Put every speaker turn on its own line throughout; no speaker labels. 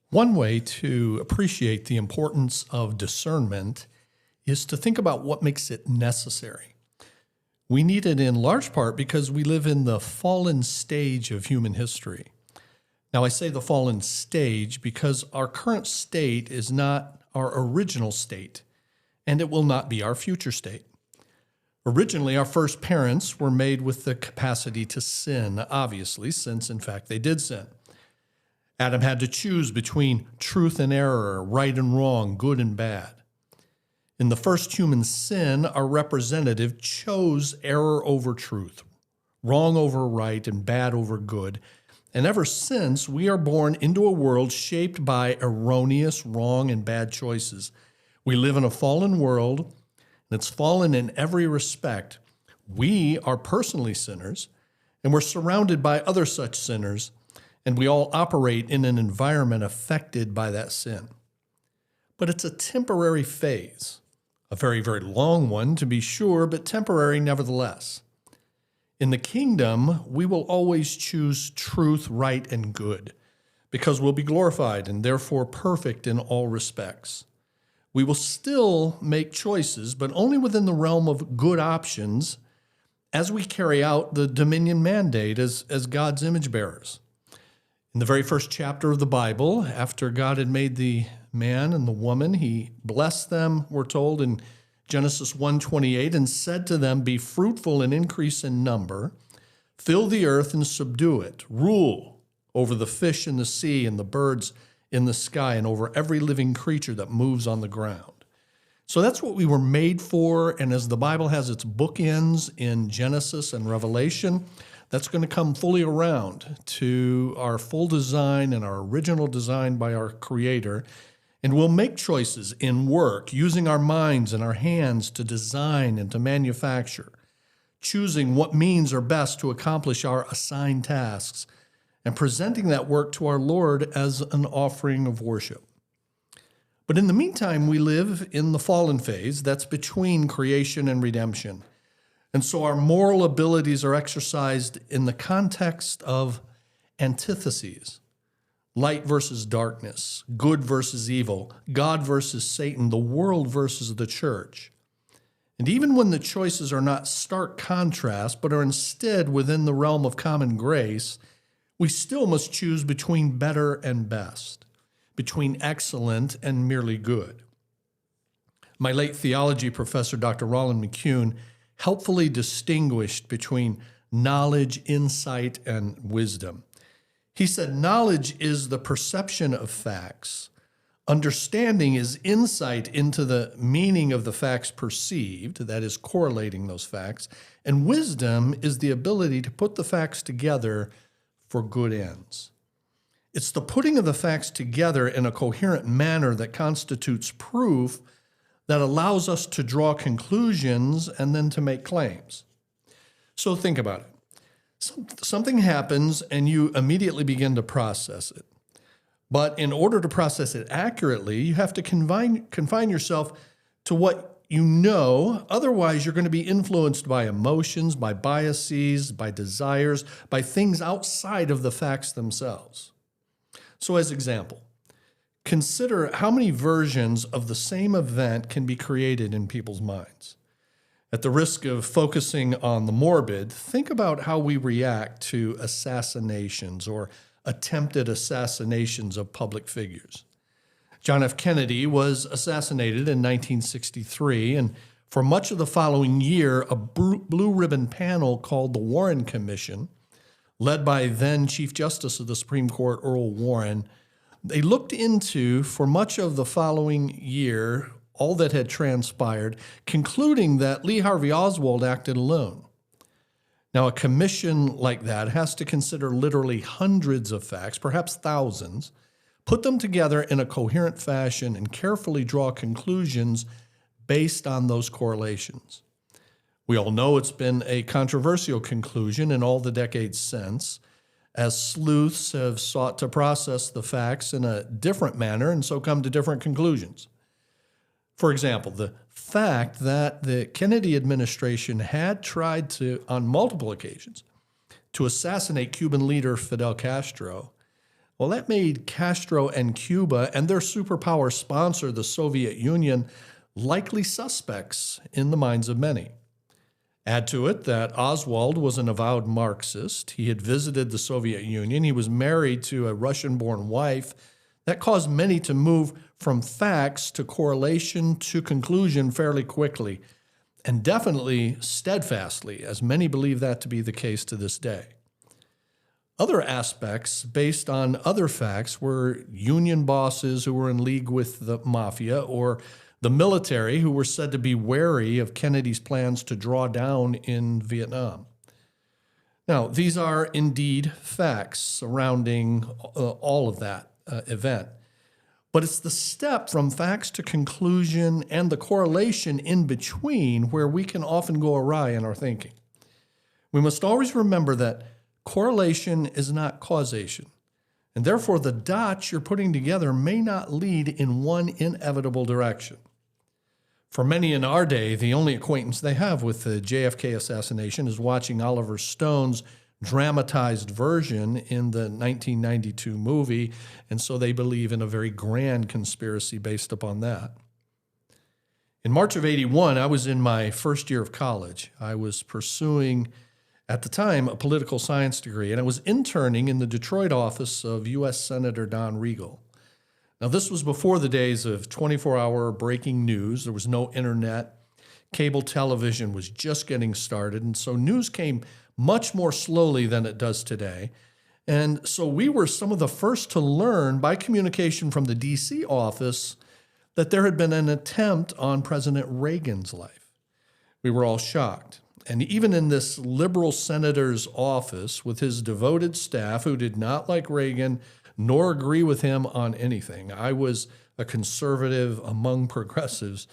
One way to appreciate the importance of discernment is to think about what makes it necessary. We need it in large part because we live in the fallen stage of human history. Now, I say the fallen stage because our current state is not our original state, and it will not be our future state. Originally, our first parents were made with the capacity to sin, obviously, since in fact they did sin. Adam had to choose between truth and error, right and wrong, good and bad. In the first human sin, our representative chose error over truth, wrong over right, and bad over good. And ever since, we are born into a world shaped by erroneous, wrong, and bad choices. We live in a fallen world, and it's fallen in every respect. We are personally sinners, and we're surrounded by other such sinners, and we all operate in an environment affected by that sin. But it's a temporary phase, a very, very long one to be sure, but temporary nevertheless. In the kingdom, we will always choose truth, right, and good, because we'll be glorified and therefore perfect in all respects. We will still make choices, but only within the realm of good options as we carry out the dominion mandate as God's image bearers. In the very first chapter of the Bible, after God had made the man and the woman, he blessed them, we're told in Genesis 1:28, and said to them, "Be fruitful and increase in number, fill the earth and subdue it, rule over the fish in the sea and the birds in the sky and over every living creature that moves on the ground." So that's what we were made for, and as the Bible has its bookends in Genesis and Revelation, that's going to come fully around to our full design and our original design by our Creator. And we'll make choices in work, using our minds and our hands to design and to manufacture, choosing what means are best to accomplish our assigned tasks, and presenting that work to our Lord as an offering of worship. But in the meantime, we live in the fallen phase that's between creation and redemption. And so our moral abilities are exercised in the context of antitheses. Light versus darkness, good versus evil, God versus Satan, the world versus the church. And even when the choices are not stark contrast, but are instead within the realm of common grace, we still must choose between better and best, between excellent and merely good. My late theology professor, Dr. Roland McCune, helpfully distinguished between knowledge, insight, and wisdom. He said, knowledge is the perception of facts. Understanding is insight into the meaning of the facts perceived, that is, correlating those facts. And wisdom is the ability to put the facts together for good ends. It's the putting of the facts together in a coherent manner that constitutes proof that allows us to draw conclusions and then to make claims. So think about it. Something happens and you immediately begin to process it. But in order to process it accurately, you have to confine yourself to what you know. Otherwise, you're going to be influenced by emotions, by biases, by desires, by things outside of the facts themselves. So as example, consider how many versions of the same event can be created in people's minds. At the risk of focusing on the morbid, think about how we react to assassinations or attempted assassinations of public figures. John F. Kennedy was assassinated in 1963, and for much of the following year, a blue ribbon panel called the Warren Commission, led by then Chief Justice of the Supreme Court, Earl Warren, they looked into, for much of the following year, all that had transpired, concluding that Lee Harvey Oswald acted alone. Now, a commission like that has to consider literally hundreds of facts, perhaps thousands, put them together in a coherent fashion, and carefully draw conclusions based on those correlations. We all know it's been a controversial conclusion in all the decades since, as sleuths have sought to process the facts in a different manner and so come to different conclusions. For example, the fact that the Kennedy administration had tried to, on multiple occasions, to assassinate Cuban leader Fidel Castro Well, that made Castro and Cuba and their superpower sponsor, the Soviet Union, likely suspects in the minds of many. Add to it that Oswald was an avowed Marxist. He had visited the Soviet Union. He was married to a Russian-born wife. That caused many to move from facts to correlation to conclusion fairly quickly, and definitely steadfastly, as many believe that to be the case to this day. Other aspects based on other facts were union bosses who were in league with the mafia, or the military who were said to be wary of Kennedy's plans to draw down in Vietnam. Now, these are indeed facts surrounding all of that event. But it's the step from facts to conclusion and the correlation in between where we can often go awry in our thinking. We must always remember that correlation is not causation, and therefore the dots you're putting together may not lead in one inevitable direction. For many in our day, the only acquaintance they have with the JFK assassination is watching Oliver Stone's dramatized version in the 1992 movie, and so they believe in a very grand conspiracy based upon that. In March of '81, I was in my first year of college. I was pursuing, at the time, a political science degree, and I was interning in the Detroit office of U.S. Senator Don Regal. Now, this was before the days of 24-hour breaking news. There was no internet. Cable television was just getting started, and so news came much more slowly than it does today. And so we were some of the first to learn by communication from the D.C. office that there had been an attempt on President Reagan's life. We were all shocked. And even in this liberal senator's office with his devoted staff who did not like Reagan nor agree with him on anything, I was a conservative among progressives,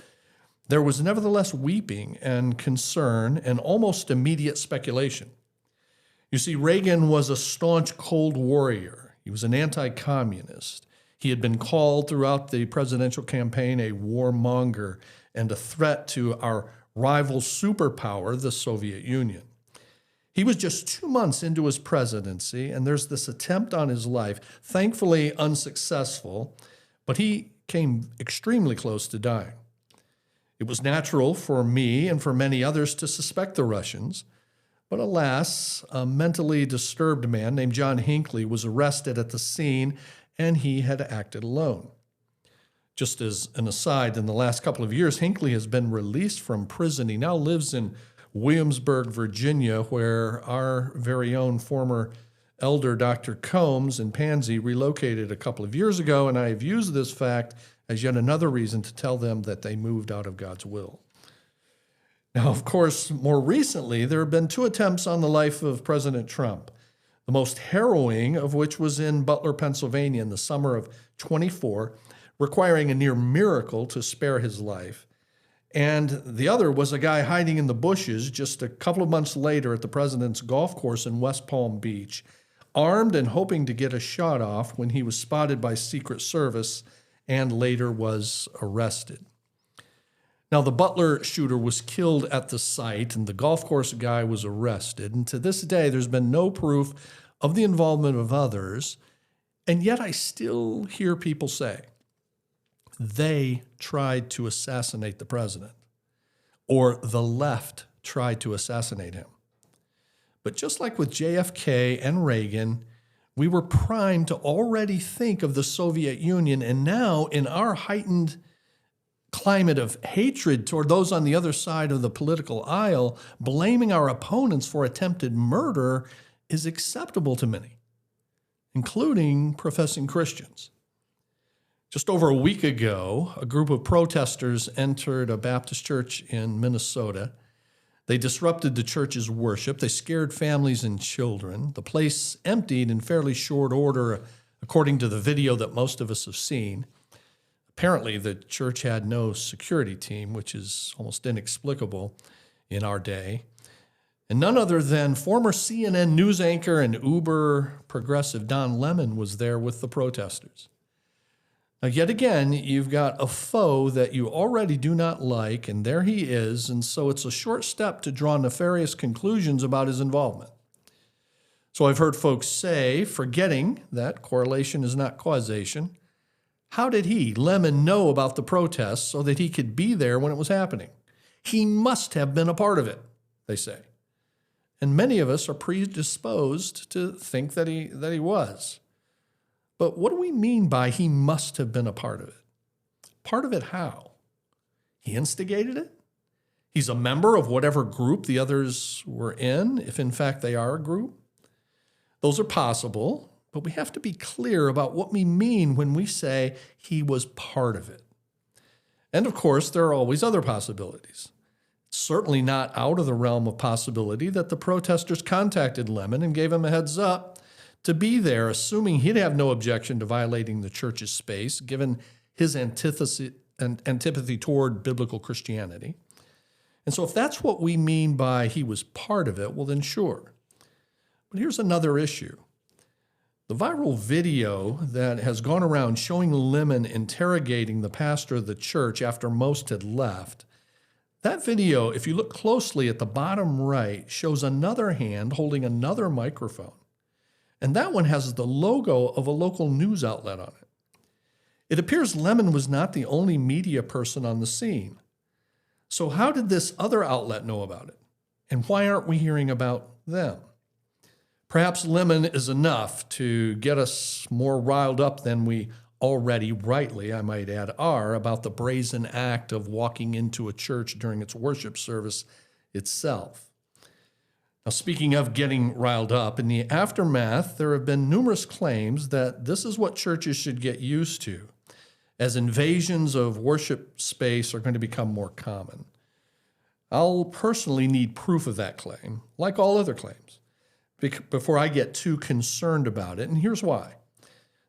there was nevertheless weeping and concern and almost immediate speculation. You see, Reagan was a staunch Cold Warrior. He was an anti-communist. He had been called throughout the presidential campaign a warmonger and a threat to our rival superpower, the Soviet Union. He was just 2 months into his presidency, and there's this attempt on his life, thankfully unsuccessful, but he came extremely close to dying. It was natural for me and for many others to suspect the Russians, but alas, a mentally disturbed man named John Hinckley was arrested at the scene, and he had acted alone. Just as an aside, in the last couple of years, Hinckley has been released from prison. He now lives in Williamsburg, Virginia, where our very own former elder, Dr. Combs and Pansy, relocated a couple of years ago, and I have used this fact as yet another reason to tell them that they moved out of God's will. Now, of course, more recently, there have been 2 attempts on the life of President Trump, the most harrowing of which was in Butler, Pennsylvania in the summer of '24, requiring a near miracle to spare his life. And the other was a guy hiding in the bushes just a couple of months later at the president's golf course in West Palm Beach, armed and hoping to get a shot off when he was spotted by Secret Service and later was arrested. Now, the Butler shooter was killed at the site, and the golf course guy was arrested. And to this day, there's been no proof of the involvement of others. And yet I still hear people say, they tried to assassinate the president, or the left tried to assassinate him. But just like with JFK and Reagan, we were primed to already think of the Soviet Union, and now in our heightened climate of hatred toward those on the other side of the political aisle, blaming our opponents for attempted murder is acceptable to many, including professing Christians. Just over a week ago, a group of protesters entered a Baptist church in Minnesota. They disrupted the church's worship. They scared families and children. The place emptied in fairly short order, according to the video that most of us have seen. Apparently, the church had no security team, which is almost inexplicable in our day. And none other than former CNN news anchor and uber progressive Don Lemon was there with the protesters. Now, yet again, you've got a foe that you already do not like, and there he is, and so it's a short step to draw nefarious conclusions about his involvement. So I've heard folks say, forgetting that correlation is not causation, how did he, Lemon, know about the protests so that he could be there when it was happening? He must have been a part of it, they say. And many of us are predisposed to think that he was. But what do we mean by he must have been a part of it? Part of it how? He instigated it? He's a member of whatever group the others were in, if in fact they are a group? Those are possible, but we have to be clear about what we mean when we say he was part of it. And of course, there are always other possibilities. It's certainly not out of the realm of possibility that the protesters contacted Lemon and gave him a heads up to be there, assuming he'd have no objection to violating the church's space, given his antipathy toward biblical Christianity. And so if that's what we mean by he was part of it, well then sure. But here's another issue. The viral video that has gone around showing Lemon interrogating the pastor of the church after most had left, that video, if you look closely at the bottom right, shows another hand holding another microphone. And that one has the logo of a local news outlet on it. It appears Lemon was not the only media person on the scene. So how did this other outlet know about it? And why aren't we hearing about them? Perhaps Lemon is enough to get us more riled up than we already rightly, I might add, are about the brazen act of walking into a church during its worship service itself. Now, speaking of getting riled up, in the aftermath, there have been numerous claims that this is what churches should get used to, as invasions of worship space are going to become more common. I'll personally need proof of that claim, like all other claims, before I get too concerned about it, and here's why.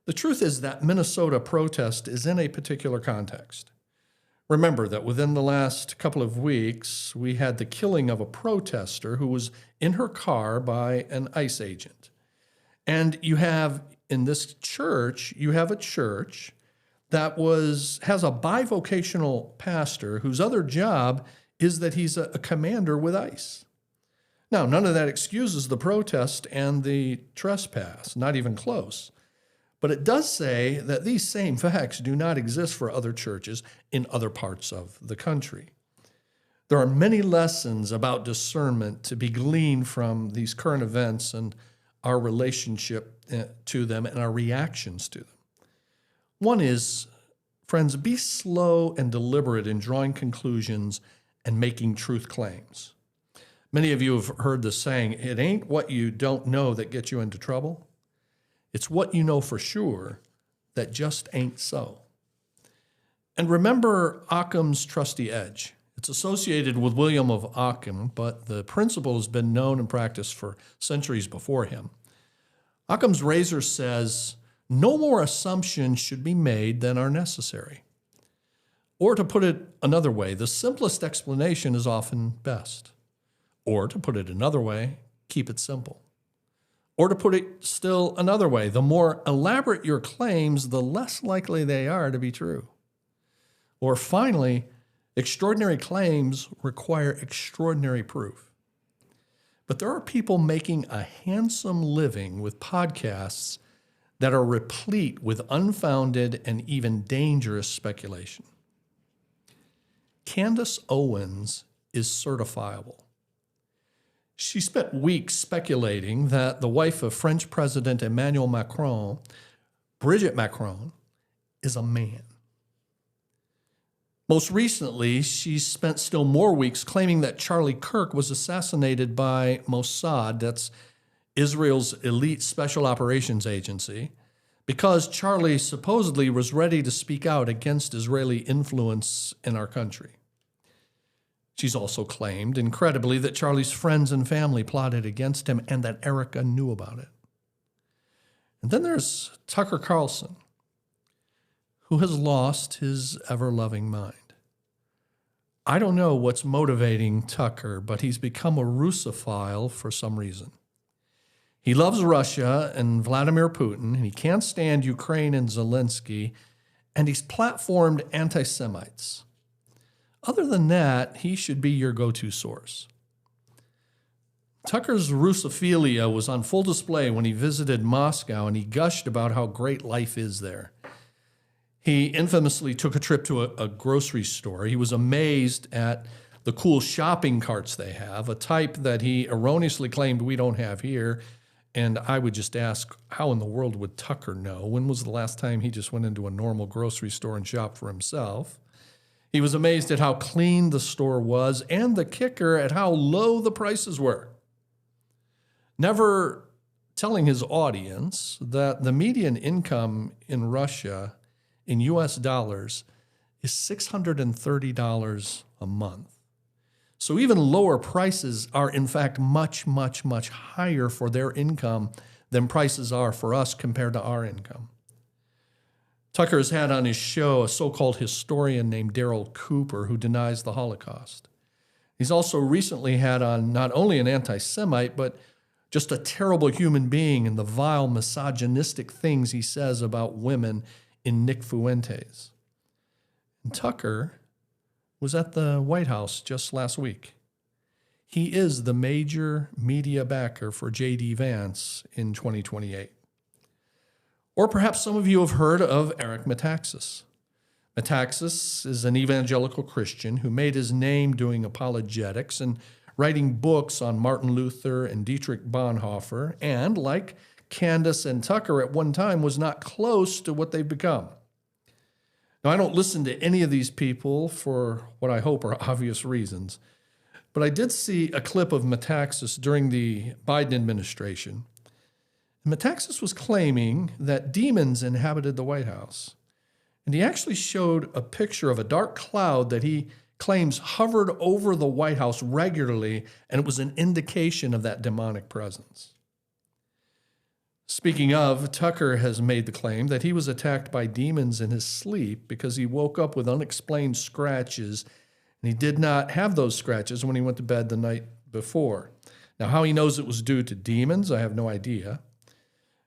The truth is that Minnesota protest is in a particular context. Remember that within the last couple of weeks, we had the killing of a protester who was in her car by an ICE agent. And you have, in this church, you have a church that has a bivocational pastor whose other job is that he's a commander with ICE. Now, none of that excuses the protest and the trespass, not even close. But it does say that these same facts do not exist for other churches in other parts of the country. There are many lessons about discernment to be gleaned from these current events and our relationship to them and our reactions to them. One is, friends, be slow and deliberate in drawing conclusions and making truth claims. Many of you have heard the saying, it ain't what you don't know that gets you into trouble. It's what you know for sure that just ain't so. And remember Occam's trusty edge. It's associated with William of Ockham, but the principle has been known and practiced for centuries before him. Occam's razor says, no more assumptions should be made than are necessary. Or to put it another way, the simplest explanation is often best. Or to put it another way, keep it simple. Or to put it still another way, the more elaborate your claims, the less likely they are to be true. Or finally, extraordinary claims require extraordinary proof. But there are people making a handsome living with podcasts that are replete with unfounded and even dangerous speculation. Candace Owens is certifiable. She spent weeks speculating that the wife of French President Emmanuel Macron, Brigitte Macron, is a man. Most recently, she spent still more weeks claiming that Charlie Kirk was assassinated by Mossad, that's Israel's elite special operations agency, because Charlie supposedly was ready to speak out against Israeli influence in our country. She's also claimed, incredibly, that Charlie's friends and family plotted against him and that Erica knew about it. And then there's Tucker Carlson, who has lost his ever-loving mind. I don't know what's motivating Tucker, but he's become a Russophile for some reason. He loves Russia and Vladimir Putin, and he can't stand Ukraine and Zelensky, and he's platformed anti-Semites. Other than that, he should be your go-to source. Tucker's Russophilia was on full display when he visited Moscow, and he gushed about how great life is there. He infamously took a trip to a grocery store. He was amazed at the cool shopping carts they have, a type that he erroneously claimed we don't have here. And I would just ask, how in the world would Tucker know? When was the last time he just went into a normal grocery store and shopped for himself? He was amazed at how clean the store was, and the kicker, at how low the prices were. Never telling his audience that the median income in Russia in US dollars is $630 a month. So even lower prices are in fact much, much, much higher for their income than prices are for us compared to our income. Tucker has had on his show a so-called historian named Darryl Cooper who denies the Holocaust. He's also recently had on not only an anti-Semite, but just a terrible human being and the vile misogynistic things he says about women in Nick Fuentes. And Tucker was at the White House just last week. He is the major media backer for J.D. Vance in 2028. Or perhaps some of you have heard of Eric Metaxas. Metaxas is an evangelical Christian who made his name doing apologetics and writing books on Martin Luther and Dietrich Bonhoeffer, and like Candace and Tucker at one time, was not close to what they've become. Now, I don't listen to any of these people for what I hope are obvious reasons, but I did see a clip of Metaxas during the Biden administration. Metaxas was claiming that demons inhabited the White House, and he actually showed a picture of a dark cloud that he claims hovered over the White House regularly, and it was an indication of that demonic presence. Speaking of, Tucker has made the claim that he was attacked by demons in his sleep because he woke up with unexplained scratches, and he did not have those scratches when he went to bed the night before. Now, how he knows it was due to demons, I have no idea.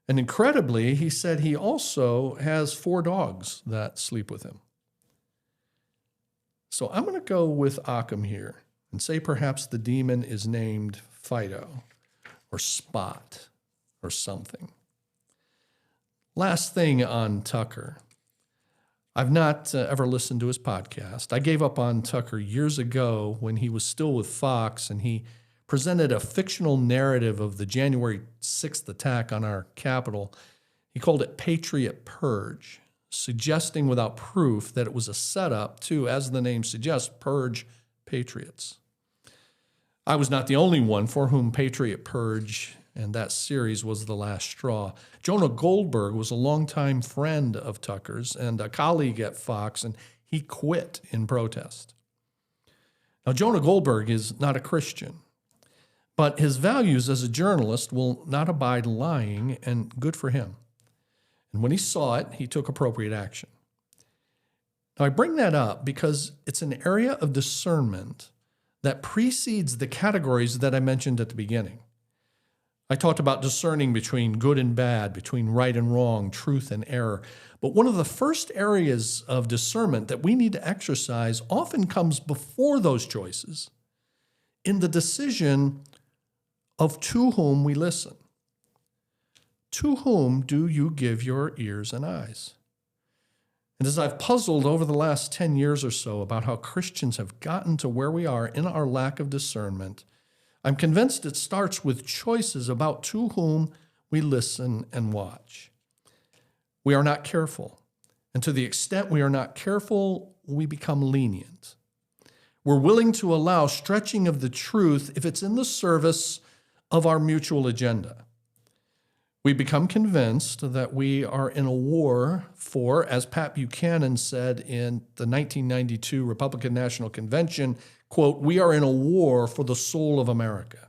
And incredibly, he said he also has 4 dogs that sleep with him. So I'm going to go with Occam here and say perhaps the demon is named Fido or Spot or something. Last thing on Tucker. I've not ever listened to his podcast. I gave up on Tucker years ago when he was still with Fox, and he presented a fictional narrative of the January 6th attack on our Capitol. He called it Patriot Purge, suggesting without proof that it was a setup to, as the name suggests, purge patriots. I was not the only one for whom Patriot Purge and that series was the last straw. Jonah Goldberg was a longtime friend of Tucker's and a colleague at Fox, and he quit in protest. Now, Jonah Goldberg is not a Christian, but his values as a journalist will not abide lying, and good for him. And when he saw it, he took appropriate action. Now, I bring that up because it's an area of discernment that precedes the categories that I mentioned at the beginning. I talked about discerning between good and bad, between right and wrong, truth and error. But one of the first areas of discernment that we need to exercise often comes before those choices in the decision of to whom we listen. To whom do you give your ears and eyes? And as I've puzzled over the last 10 years or so about how Christians have gotten to where we are in our lack of discernment, I'm convinced it starts with choices about to whom we listen and watch. We are not careful. And to the extent we are not careful, we become lenient. We're willing to allow stretching of the truth if it's in the service of our mutual agenda. We become convinced that we are in a war for, as Pat Buchanan said in the 1992 Republican National Convention, quote, "We are in a war for the soul of America."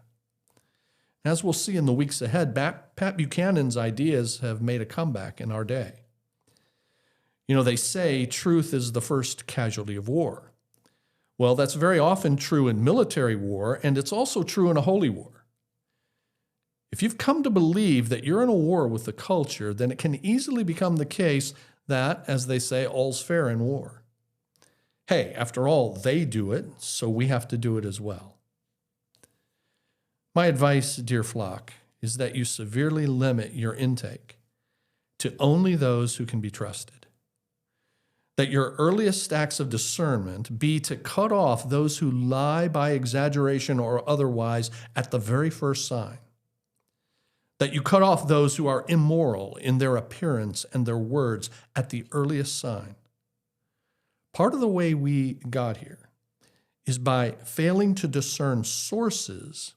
As we'll see in the weeks ahead, Pat Buchanan's ideas have made a comeback in our day. You know, they say truth is the first casualty of war. Well, that's very often true in military war, and it's also true in a holy war. If you've come to believe that you're in a war with the culture, then it can easily become the case that, as they say, all's fair in war. Hey, after all, they do it, so we have to do it as well. My advice, dear flock, is that you severely limit your intake to only those who can be trusted. That your earliest acts of discernment be to cut off those who lie by exaggeration or otherwise at the very first sign. That you cut off those who are immoral in their appearance and their words at the earliest sign. Part of the way we got here is by failing to discern sources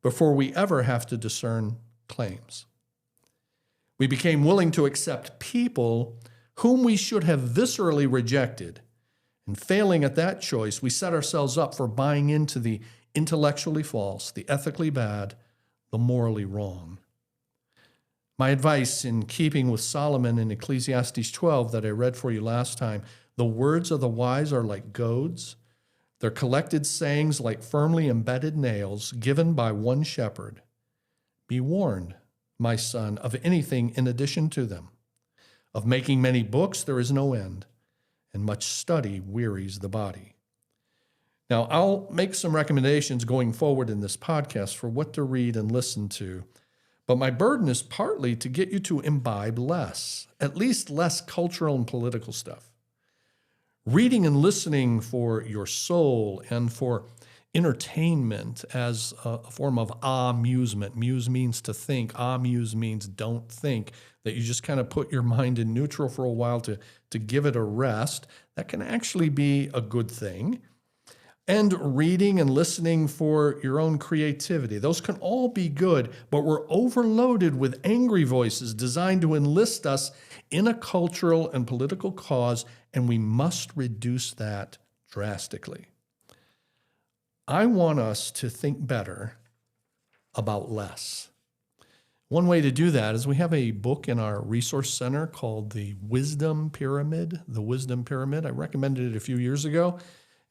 before we ever have to discern claims. We became willing to accept people whom we should have viscerally rejected, and failing at that choice, we set ourselves up for buying into the intellectually false, the ethically bad, the morally wrong. My advice, in keeping with Solomon in Ecclesiastes 12 that I read for you last time, the words of the wise are like goads, their collected sayings like firmly embedded nails given by one shepherd. Be warned, my son, of anything in addition to them. Of making many books there is no end, and much study wearies the body. Now, I'll make some recommendations going forward in this podcast for what to read and listen to, but my burden is partly to get you to imbibe less, at least less cultural and political stuff. Reading and listening for your soul and for entertainment as a form of amusement. Muse means to think. Amuse means don't think, that you just kind of put your mind in neutral for a while to give it a rest. That can actually be a good thing. And reading and listening for your own creativity. Those can all be good, but we're overloaded with angry voices designed to enlist us in a cultural and political cause, and we must reduce that drastically. I want us to think better about less. One way to do that is we have a book in our resource center called The Wisdom Pyramid. The Wisdom Pyramid. I recommended it a few years ago.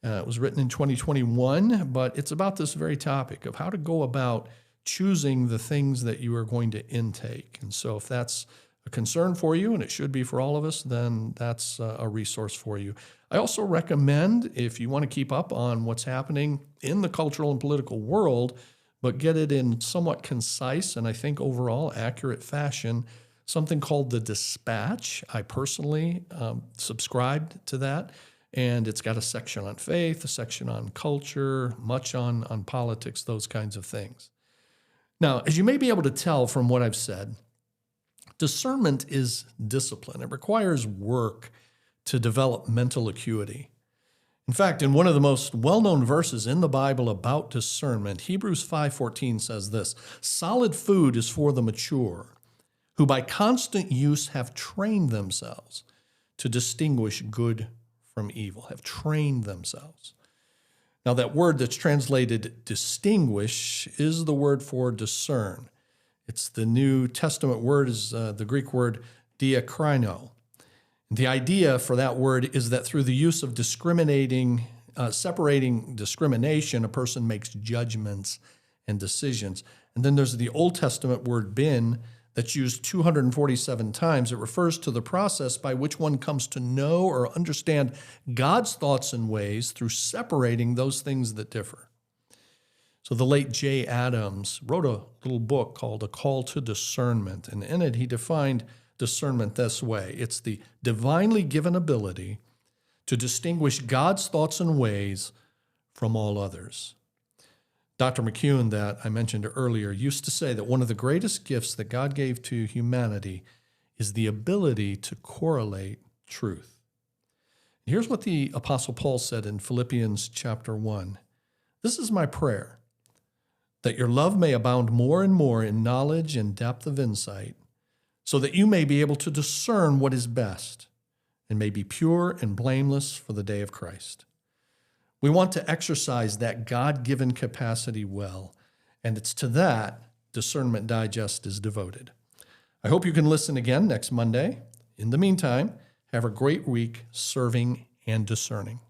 It was written in 2021, but it's about this very topic of how to go about choosing the things that you are going to intake. And so if that's a concern for you, and it should be for all of us, then that's a resource for you. I also recommend, if you want to keep up on what's happening in the cultural and political world, but get it in somewhat concise and I think overall accurate fashion, something called The Dispatch. I personally subscribed to that. And it's got a section on faith, a section on culture, much on politics, those kinds of things. Now, as you may be able to tell from what I've said, discernment is discipline. It requires work to develop mental acuity. In fact, in one of the most well-known verses in the Bible about discernment, Hebrews 5:14 says this, "Solid food is for the mature, who by constant use have trained themselves to distinguish good from evil," have trained themselves. Now, that word that's translated distinguish is the word for discern. It's the New Testament word is the Greek word diakrino. The idea for that word is that through the use of separating discrimination, a person makes judgments and decisions. And then there's the Old Testament word bin that's used 247 times. It refers to the process by which one comes to know or understand God's thoughts and ways through separating those things that differ. So the late J. Adams wrote a little book called A Call to Discernment, and in it he defined discernment this way. It's the divinely given ability to distinguish God's thoughts and ways from all others. Dr. McCune, that I mentioned earlier, used to say that one of the greatest gifts that God gave to humanity is the ability to correlate truth. Here's what the Apostle Paul said in Philippians chapter 1. "This is my prayer, that your love may abound more and more in knowledge and depth of insight, so that you may be able to discern what is best, and may be pure and blameless for the day of Christ." We want to exercise that God-given capacity well, and it's to that Discernment Digest is devoted. I hope you can listen again next Monday. In the meantime, have a great week serving and discerning.